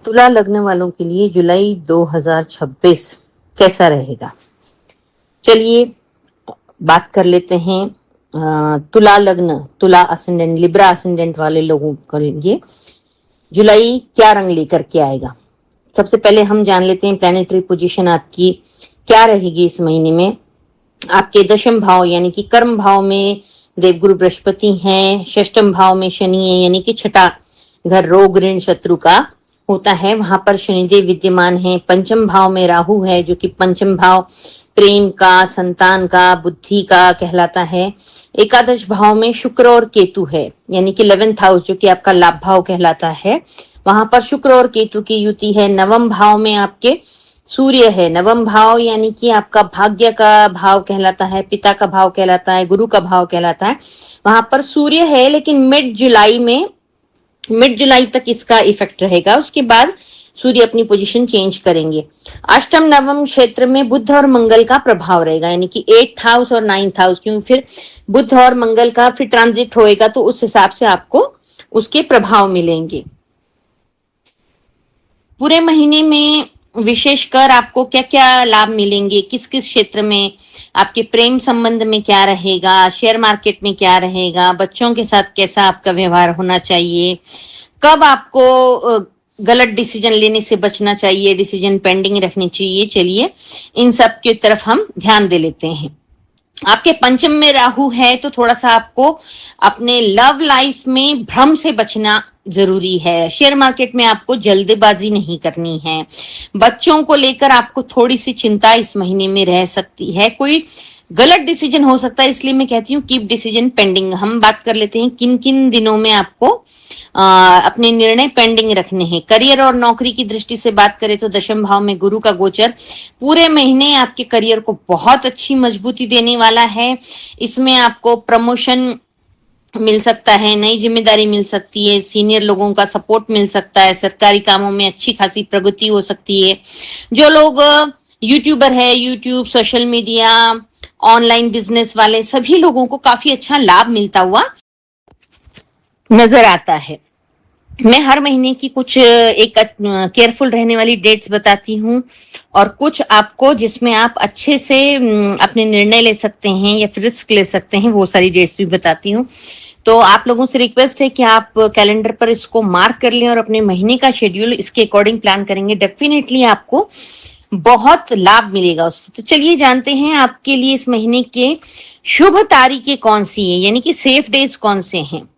तुला लग्न वालों के लिए जुलाई 2026 कैसा रहेगा? चलिए बात कर लेते हैं। तुला लग्न, तुला असेंडेंट, लिब्रा असेंडेंट वाले लोगों के लिए जुलाई क्या रंग लेकर के आएगा। सबसे पहले हम जान लेते हैं प्लैनेटरी पोजीशन आपकी क्या रहेगी इस महीने में। आपके दशम भाव यानी कि कर्म भाव में देवगुरु बृहस्पति हैं, षष्टम भाव में शनि है यानी कि छठा घर रोग ऋण शत्रु का होता है, वहां पर शनिदेव विद्यमान है। पंचम भाव में राहु है जो कि पंचम भाव प्रेम का, संतान का, बुद्धि का कहलाता है। एकादश भाव में शुक्र और केतु है यानी कि 11th हाउस जो कि आपका लाभ भाव कहलाता है, वहां पर शुक्र और केतु की युति है। नवम भाव में आपके सूर्य है। नवम भाव यानी कि आपका भाग्य का भाव कहलाता है, पिता का भाव कहलाता है, गुरु का भाव कहलाता है। वहां पर सूर्य है लेकिन मिड जुलाई तक इसका इफेक्ट रहेगा, उसके बाद सूर्य अपनी पोजीशन चेंज करेंगे। अष्टम नवम क्षेत्र में बुध और मंगल का प्रभाव रहेगा यानी कि 8th हाउस और 9th हाउस, क्यों फिर बुध और मंगल का फिर ट्रांजिट होएगा तो उस हिसाब से आपको उसके प्रभाव मिलेंगे। पूरे महीने में विशेषकर आपको क्या क्या लाभ मिलेंगे, किस किस क्षेत्र में, आपके प्रेम संबंध में क्या रहेगा, शेयर मार्केट में क्या रहेगा, बच्चों के साथ कैसा आपका व्यवहार होना चाहिए, कब आपको गलत डिसीजन लेने से बचना चाहिए, डिसीजन पेंडिंग रखनी चाहिए। चलिए इन सब की तरफ हम ध्यान दे लेते हैं। आपके पंचम में राहु है तो थोड़ा सा आपको अपने लव लाइफ में भ्रम से बचना जरूरी है। शेयर मार्केट में आपको जल्दबाजी नहीं करनी है। बच्चों को लेकर आपको थोड़ी सी चिंता इस महीने में रह सकती है, कोई गलत डिसीजन हो सकता है, इसलिए मैं कहती हूँ कीप डिसीजन पेंडिंग। हम बात कर लेते हैं किन किन दिनों में आपको अपने निर्णय पेंडिंग रखने हैं। करियर और नौकरी की दृष्टि से बात करें तो दशम भाव में गुरु का गोचर पूरे महीने आपके करियर को बहुत अच्छी मजबूती देने वाला है। इसमें आपको प्रमोशन मिल सकता है, नई जिम्मेदारी मिल सकती है, सीनियर लोगों का सपोर्ट मिल सकता है, सरकारी कामों में अच्छी खासी प्रगति हो सकती है। जो लोग यूट्यूबर है, YouTube, social media, online business वाले सभी लोगों को काफी अच्छा लाभ मिलता हुआ नजर आता है। मैं हर महीने की कुछ एक केयरफुल रहने वाली डेट्स बताती हूँ और कुछ आपको जिसमें आप अच्छे से अपने निर्णय ले सकते हैं या फिर रिस्क ले सकते हैं, वो सारी डेट्स भी बताती हूँ। तो आप लोगों से रिक्वेस्ट है कि आप कैलेंडर पर इसको मार्क कर लें और अपने महीने का शेड्यूल इसके अकॉर्डिंग प्लान करेंगे, डेफिनेटली आपको बहुत लाभ मिलेगा उससे। तो चलिए जानते हैं आपके लिए इस महीने के शुभ तारीखें कौन सी है यानी कि सेफ डेज कौन से हैं।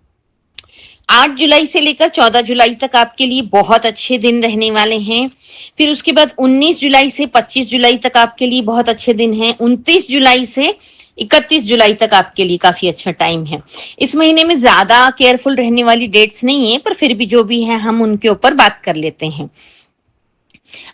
8 जुलाई से लेकर 14 जुलाई तक आपके लिए बहुत अच्छे दिन रहने वाले हैं। फिर उसके बाद 19 जुलाई से 25 जुलाई तक आपके लिए बहुत अच्छे दिन हैं। 29 जुलाई से 31 जुलाई तक आपके लिए काफी अच्छा टाइम है। इस महीने में ज्यादा केयरफुल रहने वाली डेट्स नहीं है, पर फिर भी जो भी है हम उनके ऊपर बात कर लेते हैं।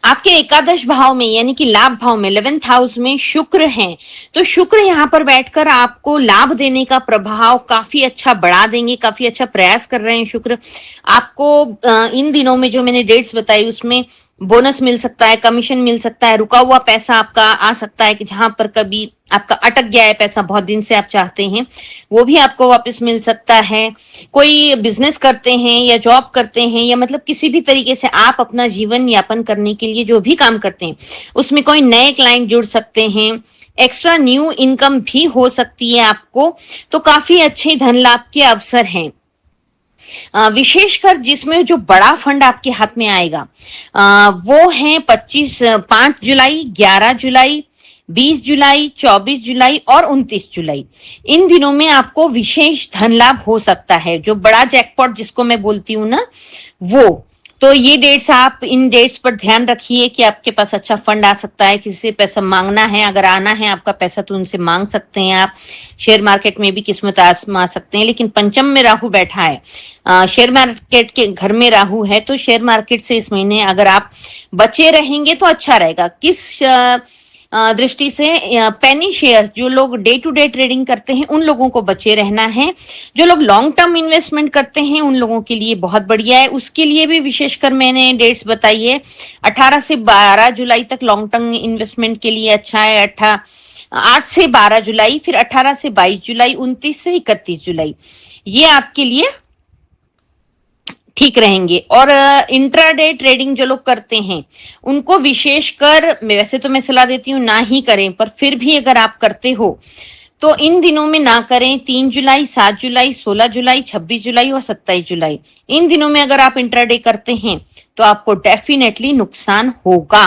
आपके एकादश भाव में यानी कि लाभ भाव में 11th हाउस में शुक्र है, तो शुक्र यहाँ पर बैठकर आपको लाभ देने का प्रभाव काफी अच्छा बढ़ा देंगे, काफी अच्छा प्रयास कर रहे हैं शुक्र। आपको इन दिनों में जो मैंने डेट्स बताई उसमें बोनस मिल सकता है, कमीशन मिल सकता है, रुका हुआ पैसा आपका आ सकता है कि जहां पर कभी आपका अटक गया है पैसा, बहुत दिन से आप चाहते हैं, वो भी आपको वापस मिल सकता है। कोई बिजनेस करते हैं या जॉब करते हैं या मतलब किसी भी तरीके से आप अपना जीवन यापन करने के लिए जो भी काम करते हैं उसमें कोई नए क्लाइंट जुड़ सकते हैं, एक्स्ट्रा न्यू इनकम भी हो सकती है आपको, तो काफी अच्छे धन लाभ के अवसर हैं। विशेषकर जिसमें जो बड़ा फंड आपके हाथ में आएगा वो है 5 जुलाई, 11 जुलाई, 20 जुलाई, 24 जुलाई और 29 जुलाई। इन दिनों में आपको विशेष धन लाभ हो सकता है, जो बड़ा जैकपॉट जिसको मैं बोलती हूँ ना वो। तो ये डेट्स, आप इन डेट्स पर ध्यान रखिए कि आपके पास अच्छा फंड आ सकता है। किसी से पैसा मांगना है, अगर आना है आपका पैसा तो उनसे मांग सकते हैं आप। शेयर मार्केट में भी किस्मत आजमा सकते हैं, लेकिन पंचम में राहु बैठा है, शेयर मार्केट के घर में राहु है, तो शेयर मार्केट से इस महीने अगर आप बचे रहेंगे तो अच्छा रहेगा। किस दृष्टि से, पेनी शेयर्स, जो लोग डे टू डे ट्रेडिंग करते हैं उन लोगों को बचे रहना है। जो लोग लॉन्ग टर्म इन्वेस्टमेंट करते हैं उन लोगों के लिए बहुत बढ़िया है, उसके लिए भी विशेषकर मैंने डेट्स बताई है। 18 से 12 जुलाई तक लॉन्ग टर्म इन्वेस्टमेंट के लिए अच्छा है। 8 से 12 जुलाई, फिर 18 से 22 जुलाई, 29 से 31 जुलाई, ये आपके लिए ठीक रहेंगे। और इंट्राडे ट्रेडिंग जो लोग करते हैं उनको विशेषकर, वैसे तो मैं सलाह देती हूँ ना ही करें, पर फिर भी अगर आप करते हो तो इन दिनों में ना करें। 3 जुलाई, 7 जुलाई, 16 जुलाई, 26 जुलाई और 27 जुलाई, इन दिनों में अगर आप इंट्राडे करते हैं तो आपको डेफिनेटली नुकसान होगा।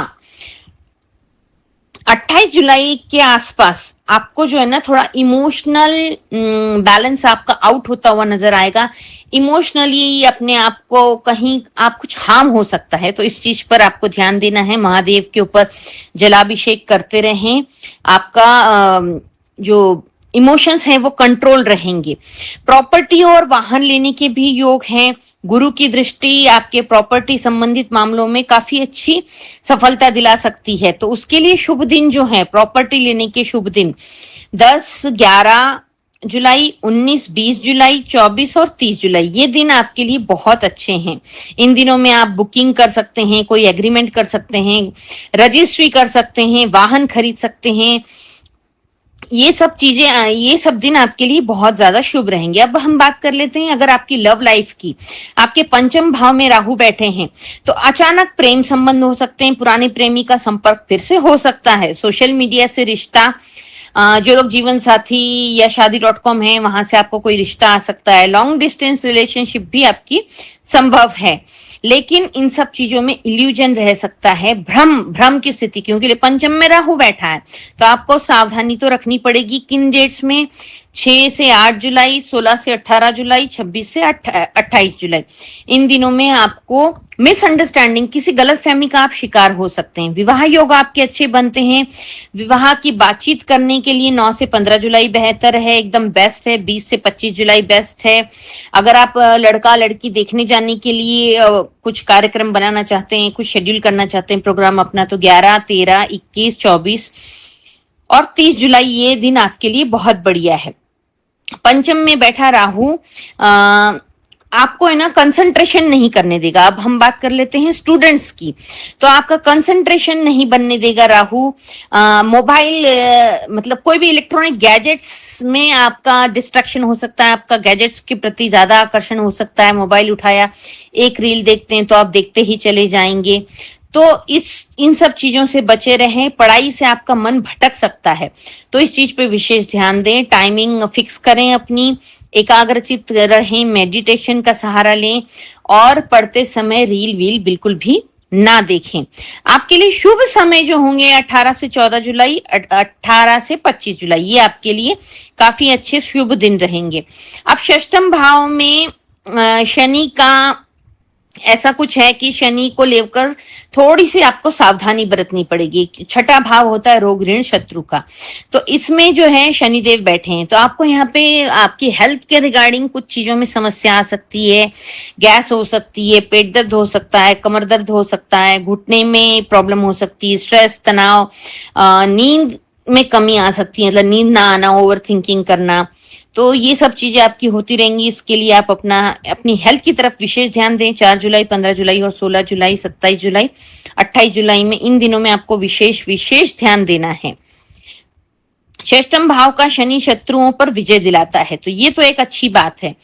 28 जुलाई के आसपास आपको जो है ना थोड़ा इमोशनल बैलेंस आपका आउट होता हुआ नजर आएगा। इमोशनली अपने आप को कहीं आप कुछ हार्म हो सकता है, तो इस चीज पर आपको ध्यान देना है। महादेव के ऊपर जलाभिषेक करते रहें, आपका जो इमोशंस हैं वो कंट्रोल रहेंगे। प्रॉपर्टी और वाहन लेने के भी योग हैं। गुरु की दृष्टि आपके प्रॉपर्टी संबंधित मामलों में काफी अच्छी सफलता दिला सकती है, तो उसके लिए शुभ दिन जो है प्रॉपर्टी लेने के शुभ दिन 10, 11 जुलाई, 19, 20 जुलाई, 24 और 30 जुलाई, ये दिन आपके लिए बहुत अच्छे हैं। इन दिनों में आप बुकिंग कर सकते हैं, कोई एग्रीमेंट कर सकते हैं, रजिस्ट्री कर सकते हैं, वाहन खरीद सकते हैं। ये सब चीजें, ये सब दिन आपके लिए बहुत ज्यादा शुभ रहेंगे। अब हम बात कर लेते हैं अगर आपकी लव लाइफ की। आपके पंचम भाव में राहु बैठे हैं तो अचानक प्रेम संबंध हो सकते हैं, पुराने प्रेमी का संपर्क फिर से हो सकता है, सोशल मीडिया से रिश्ता, जो लोग जीवन साथी या शादी.com है वहां से आपको कोई रिश्ता आ सकता है। लॉन्ग डिस्टेंस रिलेशनशिप भी आपकी संभव है, लेकिन इन सब चीजों में इल्यूजन रह सकता है, भ्रम की स्थिति, क्योंकि पंचम में राहु बैठा है तो आपको सावधानी तो रखनी पड़ेगी। किन डेट्स में? 6 से 8 जुलाई, 16 से 18 जुलाई, 26 से 28 जुलाई, इन दिनों में आपको मिसअंडरस्टैंडिंग, किसी गलतफहमी का आप शिकार हो सकते हैं। विवाह योग आपके अच्छे बनते हैं। विवाह की बातचीत करने के लिए 9 से 15 जुलाई बेहतर है, एकदम बेस्ट है। 20 से 25 जुलाई बेस्ट है। अगर आप लड़का लड़की देखने जाने के लिए कुछ कार्यक्रम बनाना चाहते हैं, कुछ शेड्यूल करना चाहते हैं प्रोग्राम अपना, तो 11, 13, 21, 24 और 30 जुलाई ये दिन आपके लिए बहुत बढ़िया है। पंचम में बैठा राहु आपको है ना कंसंट्रेशन नहीं करने देगा। अब हम बात कर लेते हैं स्टूडेंट्स की, तो आपका कंसंट्रेशन नहीं बनने देगा राहु। मोबाइल मतलब कोई भी इलेक्ट्रॉनिक गैजेट्स में आपका डिस्ट्रैक्शन हो सकता है, आपका गैजेट्स के प्रति ज्यादा आकर्षण हो सकता है। मोबाइल उठाया, एक रील देखते हैं तो आप देखते ही चले जाएंगे, तो इन सब चीजों से बचे रहें। पढ़ाई से आपका मन भटक सकता है, तो इस चीज पे विशेष ध्यान दें। टाइमिंग फिक्स करें अपनी, एकाग्रचित रहें, मेडिटेशन का सहारा लें और पढ़ते समय रील वील बिल्कुल भी ना देखें। आपके लिए शुभ समय जो होंगे 18 से 14 जुलाई, 18 से 25 जुलाई, ये आपके लिए काफी अच्छे शुभ दिन रहेंगे। अब षष्ठम भाव में शनि का ऐसा कुछ है कि शनि को लेकर थोड़ी सी आपको सावधानी बरतनी पड़ेगी। छठा भाव होता है रोग ऋण शत्रु का, तो इसमें जो है शनिदेव बैठे हैं, तो आपको यहाँ पे आपकी हेल्थ के रिगार्डिंग कुछ चीजों में समस्या आ सकती है। गैस हो सकती है, पेट दर्द हो सकता है, कमर दर्द हो सकता है, घुटने में प्रॉब्लम हो सकती है, स्ट्रेस, तनाव, नींद में कमी आ सकती है, मतलब नींद ना आना, ओवर थिंकिंग करना, तो ये सब चीजें आपकी होती रहेंगी। इसके लिए आप अपनी हेल्थ की तरफ विशेष ध्यान दें। 4 जुलाई, 15 जुलाई और 16 जुलाई, 27 जुलाई, 28 जुलाई में इन दिनों में आपको विशेष ध्यान देना है। षष्ठम भाव का शनि शत्रुओं पर विजय दिलाता है, तो ये तो एक अच्छी बात है।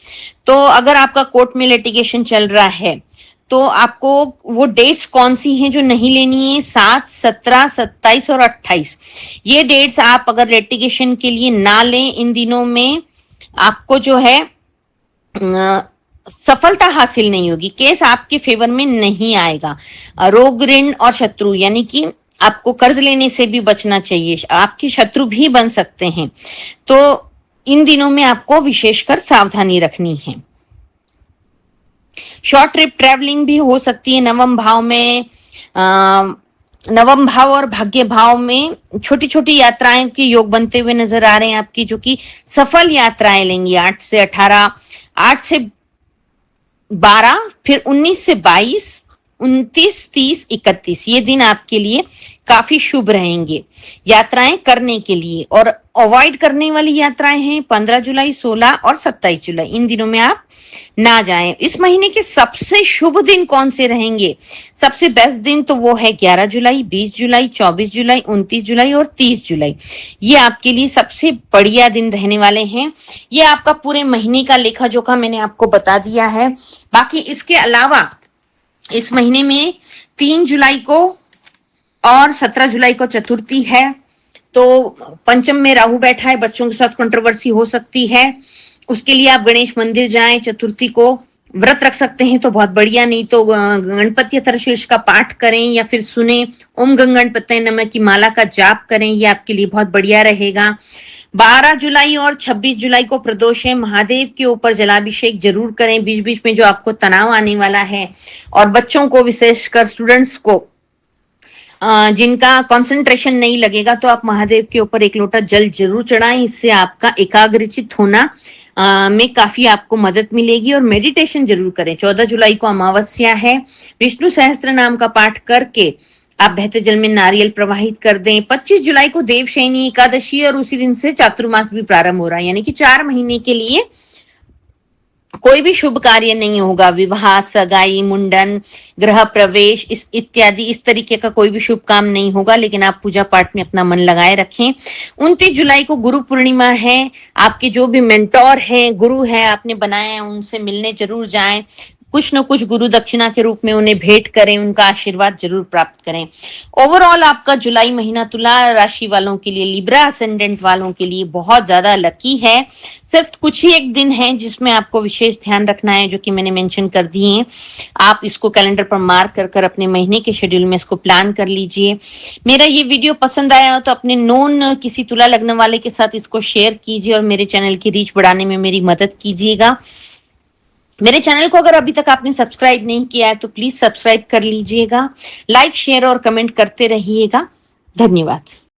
तो अगर आपका कोर्ट में लिटिगेशन चल रहा है तो आपको वो डेट्स कौन सी हैं जो नहीं लेनी है? 7, 17, 27 और 28, ये डेट्स आप अगर लिटिगेशन के लिए ना लें, इन दिनों में आपको जो है सफलता हासिल नहीं होगी, केस आपके फेवर में नहीं आएगा। रोग ऋण और शत्रु, यानी कि आपको कर्ज लेने से भी बचना चाहिए, आपके शत्रु भी बन सकते हैं, तो इन दिनों में आपको विशेषकर सावधानी रखनी है। शॉर्ट ट्रिप ट्रैवलिंग भी हो सकती है। नवम भाव में नवम भाव और भाग्य भाव में छोटी छोटी यात्राएं के योग बनते हुए नजर आ रहे हैं आपकी, जो कि सफल यात्राएं लेंगी। 8 से 18, 8 से 12, फिर 19 से 22, 29, 30, 31, ये दिन आपके लिए काफी शुभ रहेंगे यात्राएं करने के लिए। अवॉइड करने वाली यात्राएं हैं 15 जुलाई, 16 और 27 जुलाई। इन दिनों में आप ना जाएं। इस महीने के सबसे शुभ दिन कौन से रहेंगे? सबसे बेस्ट दिन तो वो है 11 जुलाई, 20 जुलाई, 24 जुलाई, 29 जुलाई और 30 जुलाई। ये आपके लिए सबसे बढ़िया दिन रहने वाले हैं। ये आपका पूरे महीने का लेखा जोखा मैंने आपको बता दिया है। बाकी इसके अलावा इस महीने में 3 जुलाई को और 17 जुलाई को चतुर्थी है, तो पंचम में राहु बैठा है, बच्चों के साथ कंट्रोवर्सी हो सकती है। उसके लिए आप गणेश मंदिर जाएं, चतुर्थी को व्रत रख सकते हैं तो बहुत बढ़िया, नहीं तो गणपति अथर्वशीर्ष का पाठ करें या फिर सुने ओम गणपतये नमः की माला का जाप करें, ये आपके लिए बहुत बढ़िया रहेगा। 12 जुलाई और 26 जुलाई को प्रदोष है, महादेव के ऊपर जलाभिषेक जरूर करें बीच बीच में, जो आपको तनाव आने वाला है। और बच्चों को, विशेषकर स्टूडेंट्स को जिनका कंसंट्रेशन नहीं लगेगा, तो आप महादेव के ऊपर 1 लोटा जल जरूर चढ़ाएं। इससे आपका एकाग्रचित होना में काफी आपको मदद मिलेगी। और मेडिटेशन जरूर करें। 14 जुलाई को अमावस्या है, विष्णु सहस्त्र नाम का पाठ करके आप बहते जल में नारियल प्रवाहित कर दें। 25 जुलाई को देवशयनी एकादशी और उसी दिन से चातुर्मास भी प्रारंभ हो रहा है, यानी कि 4 महीने के लिए कोई भी शुभ कार्य नहीं होगा। विवाह, सगाई, मुंडन, गृह प्रवेश इत्यादि इस तरीके का कोई भी शुभ काम नहीं होगा, लेकिन आप पूजा पाठ में अपना मन लगाए रखें। 29 जुलाई को गुरु पूर्णिमा है। आपके जो भी मेंटोर हैं, गुरु है आपने बनाए हैं, उनसे मिलने जरूर जाएं। कुछ न कुछ गुरु दक्षिणा के रूप में उन्हें भेंट करें, उनका आशीर्वाद जरूर प्राप्त करें। ओवरऑल आपका जुलाई महीना तुला राशि वालों के लिए, लिब्रा असेंडेंट वालों के लिए बहुत ज्यादा लकी है। सिर्फ कुछ ही एक दिन है जिसमें आपको विशेष ध्यान रखना है, जो कि मैंने मेंशन कर दिए हैं। आप इसको कैलेंडर पर मार्क कर अपने महीने के शेड्यूल में इसको प्लान कर लीजिए। मेरा ये वीडियो पसंद आया हो तो अपने नोन किसी तुला लग्न वाले के साथ इसको शेयर कीजिए और मेरे चैनल की रीच बढ़ाने में मेरी मदद कीजिएगा। मेरे चैनल को अगर अभी तक आपने सब्सक्राइब नहीं किया है तो प्लीज सब्सक्राइब कर लीजिएगा। लाइक, शेयर और कमेंट करते रहिएगा। धन्यवाद।